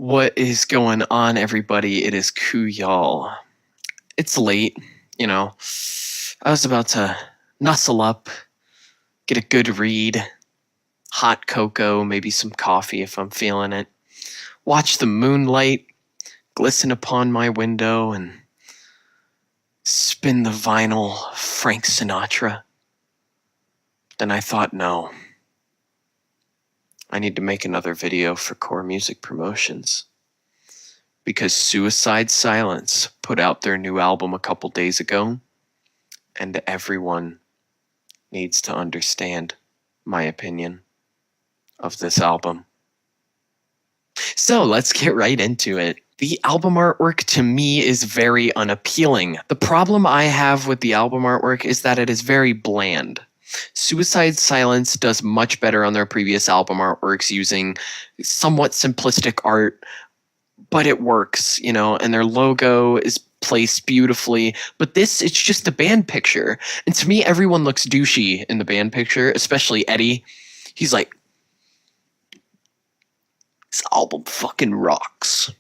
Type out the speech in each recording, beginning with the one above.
What is going on, everybody? It is Kooyal. It's late, you know. I was about to nuzzle up, get a good read, hot cocoa, maybe some coffee if I'm feeling it, watch the moonlight glisten upon my window, and spin the vinyl Frank Sinatra. Then I thought, no, I need to make another video for CoreMusick Promotions. Because Suicide Silence put out their new album a couple days ago, and everyone needs to understand my opinion of this album. So let's get right into it. The album artwork to me is very unappealing. The problem I have with the album artwork is that it is very bland. Suicide Silence does much better on their previous album artworks using somewhat simplistic art, but it works, you know, and their logo is placed beautifully. But this, it's just a band picture. And to me, everyone looks douchey in the band picture, especially Eddie. He's like, this album fucking rocks.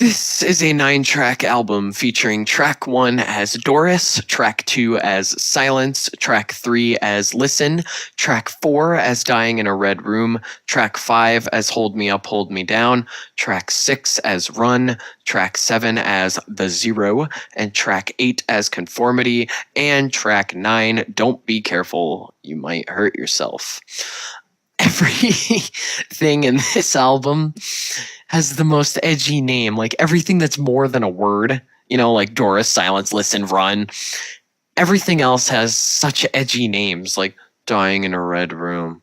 This is a 9-track album featuring track 1 as Doris, track 2 as Silence, track 3 as Listen, track 4 as Dying in a Red Room, track 5 as Hold Me Up, Hold Me Down, track 6 as Run, track 7 as The Zero, and track 8 as Conformity, and track 9, Don't Be Careful, You Might Hurt Yourself. Everything in this album has the most edgy name. Like everything that's more than a word, you know, like Doris, Silence, Listen, Run. Everything else has such edgy names, like Dying in a Red Room.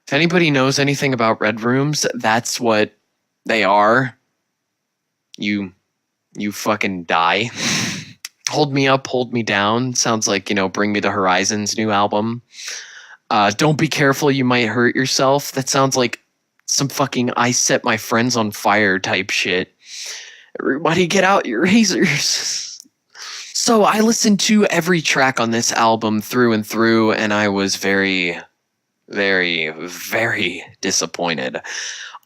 If anybody knows anything about red rooms, that's what they are. You fucking die. Hold Me Up, Hold Me Down sounds like, you know, Bring Me the Horizon's new album. Don't Be Careful, You Might Hurt Yourself. That sounds like some fucking I Set My Friends on Fire type shit. Everybody get out your razors. So I listened to every track on this album through and through, and I was very, very, very disappointed.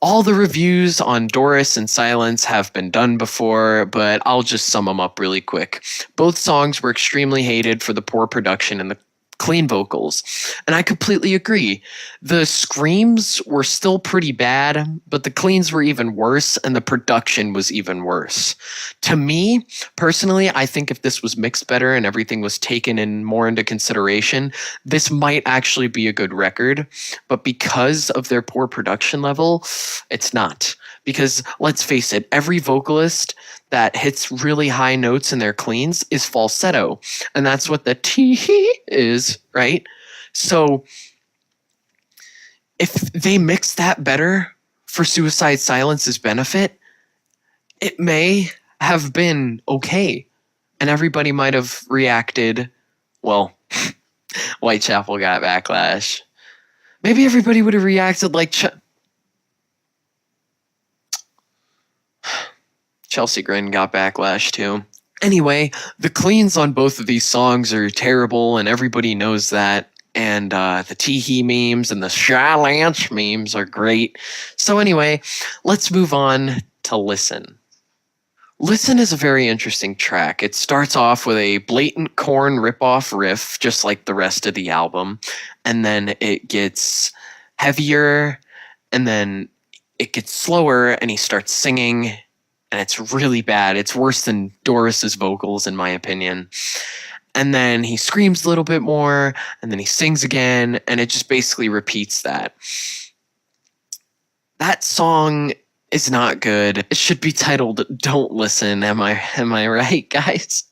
All the reviews on Doris and Silence have been done before, but I'll just sum them up really quick. Both songs were extremely hated for the poor production and the clean vocals, and I completely agree. The screams were still pretty bad, but the cleans were even worse, and the production was even worse. To me, personally, I think if this was mixed better and everything was taken in more into consideration, this might actually be a good record, but because of their poor production level, it's not. Because let's face it, every vocalist that hits really high notes in their cleans is falsetto. And that's what the tee is, right? So if they mix that better for Suicide Silence's benefit, it may have been okay. And everybody might have reacted, well, Whitechapel got backlash. Maybe everybody would have reacted like Chelsea Grin got backlash too. Anyway, the cleans on both of these songs are terrible, and everybody knows that. And the Teehee memes and the Shy-Lance memes are great. So anyway, let's move on to Listen. Listen is a very interesting track. It starts off with a blatant Korn ripoff riff, just like the rest of the album. And then it gets heavier, and then it gets slower, and he starts singing. And it's really bad. It's worse than Doris's vocals, in my opinion. And then he screams a little bit more, and then he sings again, and it just basically repeats that. That song is not good. It should be titled Don't Listen. Am I right, guys?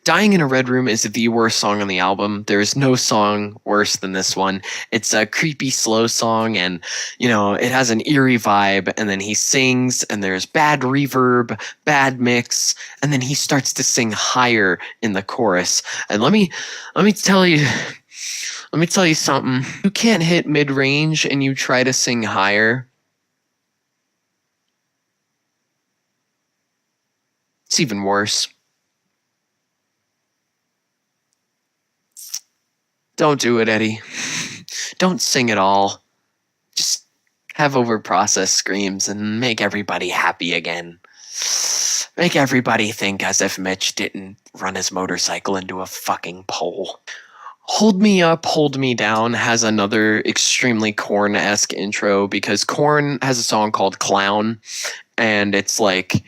Dying in a Red Room is the worst song on the album. There is no song worse than this one. It's a creepy, slow song, and, you know, it has an eerie vibe, and then he sings, and there's bad reverb, bad mix, and then he starts to sing higher in the chorus. And let me tell you something. You can't hit mid-range and you try to sing higher. It's even worse. Don't do it, Eddie. Don't sing it all. Just have overprocessed screams and make everybody happy again. Make everybody think as if Mitch didn't run his motorcycle into a fucking pole. Hold Me Up, Hold Me Down has another extremely Korn-esque intro because Korn has a song called Clown, and it's like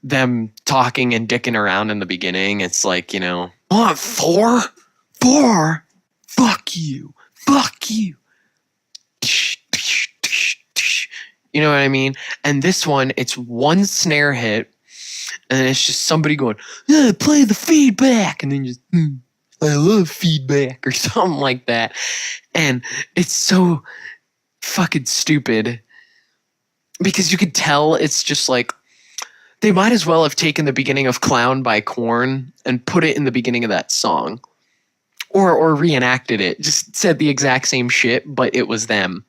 them talking and dicking around in the beginning. It's like, you know, what, four? Fuck you. You know what I mean? And this one, it's one snare hit, and then it's just somebody going, yeah, play the feedback, and then just, I love feedback, or something like that. And it's so fucking stupid, because you could tell it's just like, they might as well have taken the beginning of Clown by Korn and put it in the beginning of that song. Or reenacted it. Just said the exact same shit, but it was them.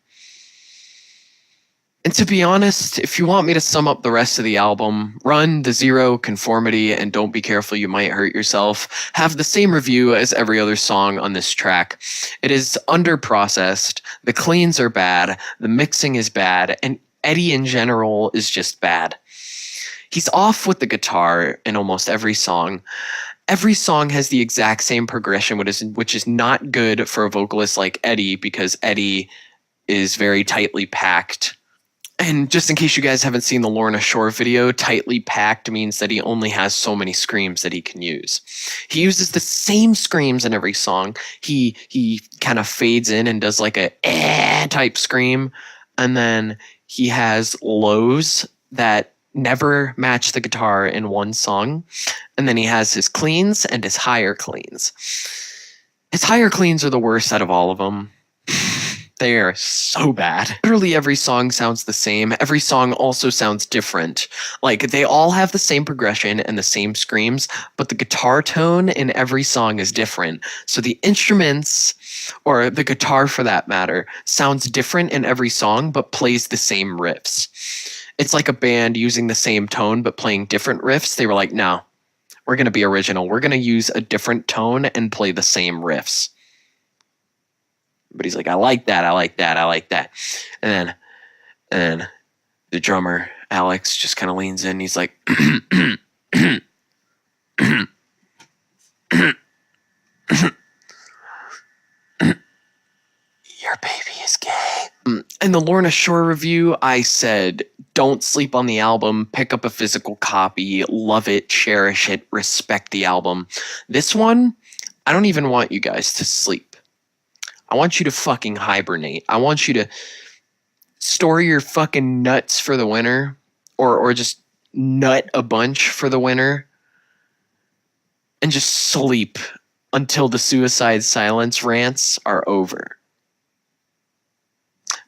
And to be honest, if you want me to sum up the rest of the album, Run, The Zero, Conformity, and Don't Be Careful You Might Hurt Yourself have the same review as every other song on this track. It is underprocessed, the cleans are bad, the mixing is bad, and Eddie in general is just bad. He's off with the guitar in almost every song. Every song has the exact same progression, which is not good for a vocalist like Eddie, because Eddie is very tightly packed. And just in case you guys haven't seen the Lorna Shore video, tightly packed means that he only has so many screams that he can use. He uses the same screams in every song. He kind of fades in and does like a type scream, and then he has lows that never match the guitar in one song, and then he has his cleans and his higher cleans. His higher cleans are the worst out of all of them. They are so bad. Literally every song sounds the same. Every song also sounds different. Like, they all have the same progression and the same screams, but the guitar tone in every song is different. So the instruments, or the guitar for that matter, sounds different in every song, but plays the same riffs. It's like a band using the same tone, but playing different riffs. They were like, no, we're going to be original. We're going to use a different tone and play the same riffs. But he's like, I like that. And then the drummer, Alex, just kind of leans in. He's like, your baby is gay. In the Lorna Shore review, I said, don't sleep on the album, pick up a physical copy, love it, cherish it, respect the album. This one, I don't even want you guys to sleep. I want you to fucking hibernate. I want you to store your fucking nuts for the winter, or just nut a bunch for the winter, and just sleep until the Suicide Silence rants are over.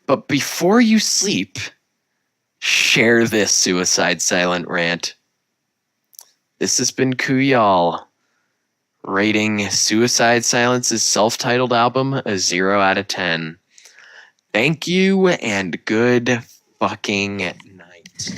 But before you sleep, share this Suicide Silent rant. This has been Kooyal, rating Suicide Silence's self-titled album a 0 out of 10. Thank you, and good fucking night.